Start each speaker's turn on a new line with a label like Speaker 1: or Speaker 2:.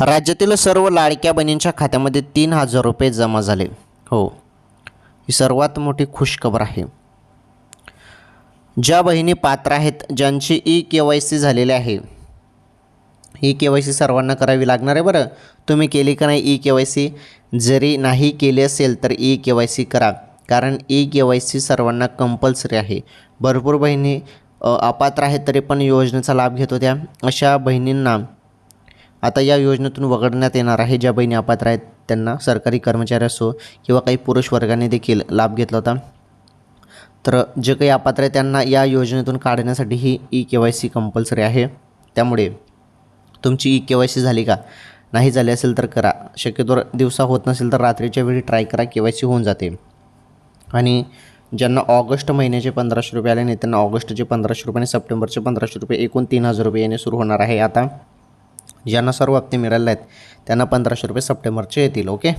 Speaker 1: राज्यातील सर्व लाडक्या बहिणींच्या खात्यामध्ये 3,000 रुपये जमा झाले. हो, ही सर्वात मोठी खुशखबर आहे. ज्या बहिणी पात्र आहेत, ज्यांची ई-KYC झालेली आहे, ई-KYC सर्वांना करावी लागणार आहे बरं. तुम्ही केली का नाही ई-KYC? जरी नाही केली असेल तर ई-KYC करा, कारण ई-KYC सर्वांना कंपल्सरी आहे. भरपूर बहिणी अपात्र आहेत तरी पण योजनेचा लाभ घेत होत्या. अशा बहिणींना आता या योजनेतून वगळण्यात येणार आहे. ज्या बहिणी अपात्र आहेत त्यांना, सरकारी कर्मचारी असो किंवा काही पुरुष वर्गाने देखील लाभ घेतला होता. तर जे काही अपात्र आहे त्यांना या योजनेतून काढण्यासाठी ही ई-KYC कंपल्सरी आहे. त्यामुळे तुमची ई-KYC झाली का? नाही झाली असेल तर करा. शक्यतो दिवसा होत नसेल तर रात्रीच्या वेळी ट्राय करा, KYC होऊन जाते. आणि ज्यांना ऑगस्ट महिन्याचे 1,500 रुपये आले नाही त्यांना ऑगस्टचे 1,500 रुपये आणि सप्टेंबरचे 1,500 रुपये एकूण 3,000 रुपये येणे सुरू होणार आहे. आता ज्यांना सर्व हप्ते मिळाले आहेत त्यांना 1,500 रुपये सप्टेंबरचे येतील. ओके.